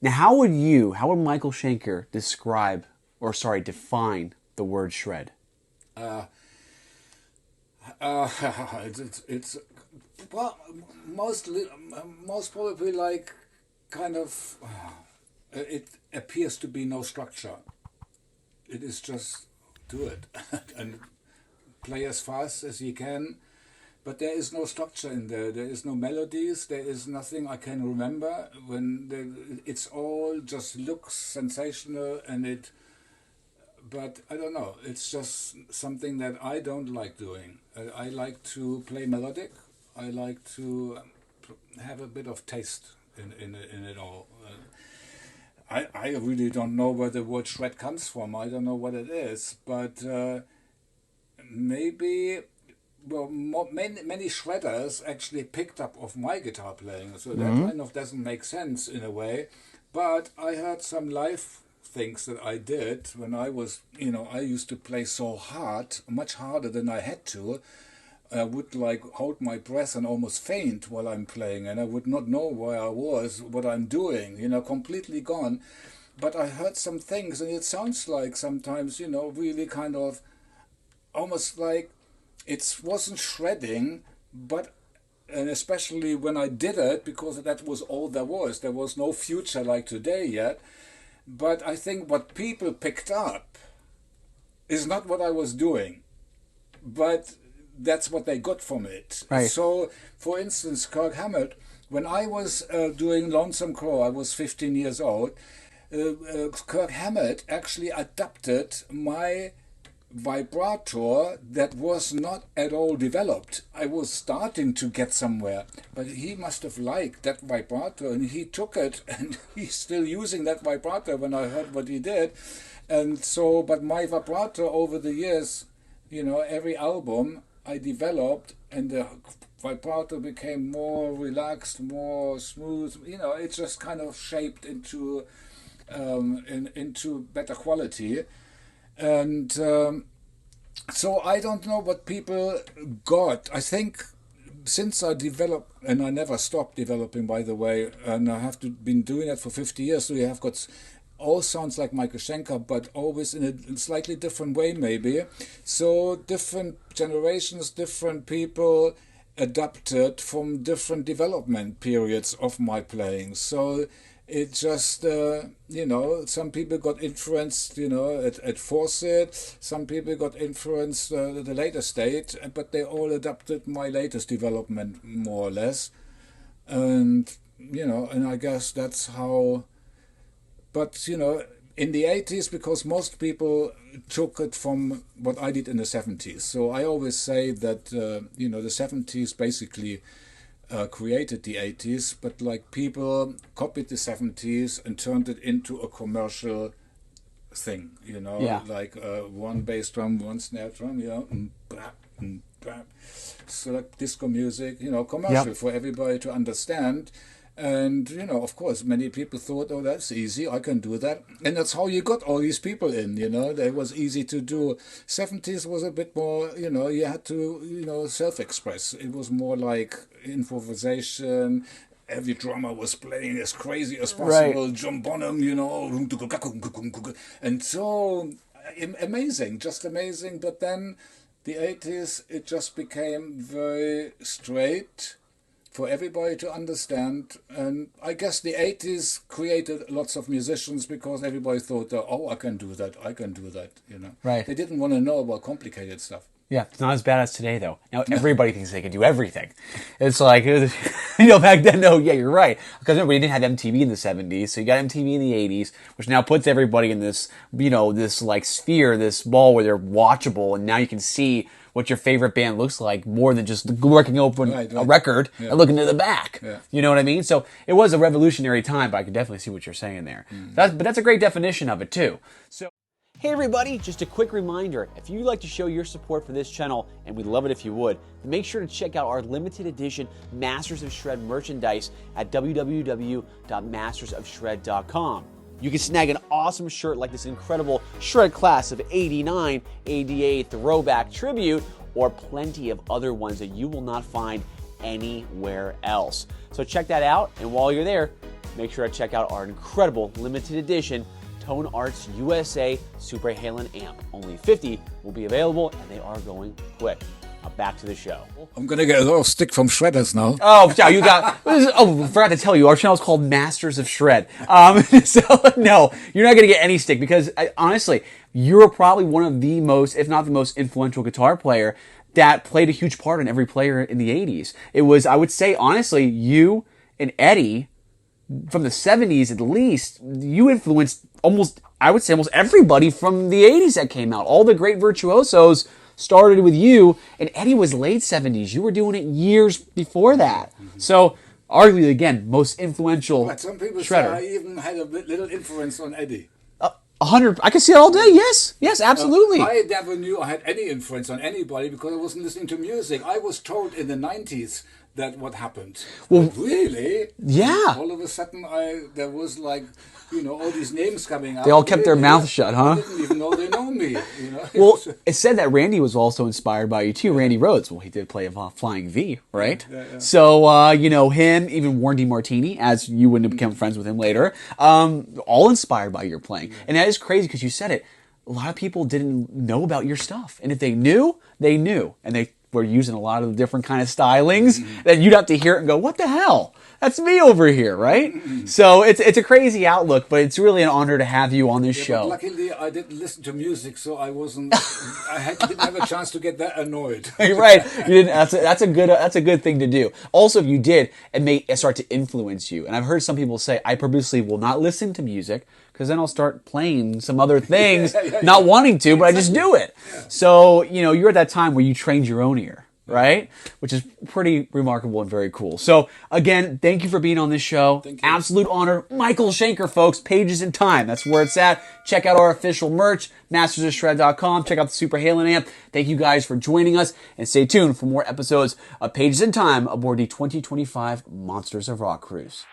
Now, how would Michael Schenker define the word shred? Uh, uh, it's well, most probably like kind of. It appears to be no structure. It is just do it and play as fast as you can, but there is no structure in there. There is no melodies. There is nothing I can remember. It's all just looks sensational and it. But I don't know. It's just something that I don't like doing. I like to play melodic. I like to have a bit of taste in it all. I really don't know where the word shred comes from. I don't know what it is, but maybe many shredders actually picked up of my guitar playing, so that kind of doesn't make sense in a way. But I heard some live things that I did when I was, I used to play so hard, much harder than I had to. I would like hold my breath and almost faint while I'm playing, and I would not know where I was, what I'm doing, completely gone. But I heard some things, and it sounds like sometimes, really kind of almost like it wasn't shredding, but and especially when I did it, because that was all there was. There was no future like today yet. But I think what people picked up is not what I was doing, but that's what they got from it. Right. So, for instance, Kirk Hammett, when I was doing Lonesome Crow, I was 15 years old, Kirk Hammett actually adapted my vibrato that was not at all developed. I was starting to get somewhere, but he must have liked that vibrato and he took it and he's still using that vibrato when I heard what he did. And so, but my vibrato over the years, every album I developed and the vibrato became more relaxed, more smooth. It just kind of shaped into better quality. And so I don't know what people got. I think since I developed, and I never stopped developing, by the way, and I have been doing it for 50 years, so you have got all sounds like Michael Schenker, but always in a slightly different way, maybe. So different generations, different people adapted from different development periods of my playing. So it just, some people got influenced, at Fawcett, some people got influenced the later state, but they all adapted my latest development, more or less. And, and I guess that's how, but, in the 80s, because most people took it from what I did in the 70s. So I always say that, the 70s basically created the 80s, but like people copied the 70s and turned it into a commercial thing, like one bass drum, one snare drum, so like disco music, commercial for everybody to understand. And, of course, many people thought, oh, that's easy, I can do that. And that's how you got all these people in, It was easy to do. 70s was a bit more, you had to, self-express. It was more like improvisation. Every drummer was playing as crazy as possible. Right. John Bonham, And so amazing, just amazing. But then the 80s, it just became very straight for everybody to understand. And I guess the 80s created lots of musicians because everybody thought, I can do that, Right. They didn't want to know about complicated stuff. Yeah, it's not as bad as today, though. Now everybody thinks they can do everything. It's like, back then, no, yeah, you're right. Because remember, you didn't have MTV in the 70s, so you got MTV in the 80s, which now puts everybody in this, this like sphere, this ball where they're watchable, and now you can see what your favorite band looks like more than just working open a record and looking to the back. Yeah. You know what I mean? So it was a revolutionary time, but I can definitely see what you're saying there. But that's a great definition of it, too. So. Hey everybody, just a quick reminder, if you'd like to show your support for this channel, and we'd love it if you would, make sure to check out our limited edition Masters of Shred merchandise at www.mastersofshred.com. You can snag an awesome shirt like this incredible Shred Class of '89 ADA Throwback Tribute, or plenty of other ones that you will not find anywhere else. So check that out, and while you're there, make sure to check out our incredible limited edition Tone Arts USA Super Halen amp. Only 50 will be available, and they are going quick. Now back to the show. I'm going to get a lot of stick from shredders now. Oh, yeah, you got... Oh, I forgot to tell you, our channel is called Masters of Shred. So, no, you're not going to get any stick because, honestly, you're probably one of the most, if not the most influential guitar player that played a huge part in every player in the 80s. It was, I would say, honestly, you and Eddie, from the 70s at least, you influenced almost everybody from the 80s that came out. All the great virtuosos started with you, and Eddie was late 70s. You were doing it years before that. So, arguably, again, most influential But some people shredder. say I even had a little influence on Eddie. 100, I can see it all day, yes. Yes, absolutely. I never knew I had any influence on anybody because I wasn't listening to music. I was told in the 90s that what happened. Well, but really? yeah. All of a sudden, there was like, all these names coming out. They all kept their mouth shut, huh? I didn't even know they know me. Well, it said that Randy was also inspired by you too. Randy Rhoads. Well, he did play a Flying V, right? Yeah. So, him, even Warren DeMartini, as you wouldn't have become friends with him later, all inspired by your playing. And that is crazy because you said it. A lot of people didn't know about your stuff. And if they knew, they knew. And they were using a lot of the different kind of stylings that you'd have to hear it and go, what the hell? That's me over here, right? So it's a crazy outlook, but it's really an honor to have you on this show. But luckily, I didn't listen to music, so I wasn't. Didn't have a chance to get that annoyed. Right? You didn't. That's a good thing to do. Also, if you did, it may start to influence you. And I've heard some people say, I purposely will not listen to music because then I'll start playing some other things, not wanting to, but I just do it. Yeah. So you're at that time where you trained your own ear. Right? Which is pretty remarkable and very cool. So, again, thank you for being on this show. Thank you. Absolute honor. Michael Schenker, folks. Pages in Time. That's where it's at. Check out our official merch, mastersofshred.com. Check out the Super Halen amp. Thank you guys for joining us. And stay tuned for more episodes of Pages in Time aboard the 2025 Monsters of Rock cruise.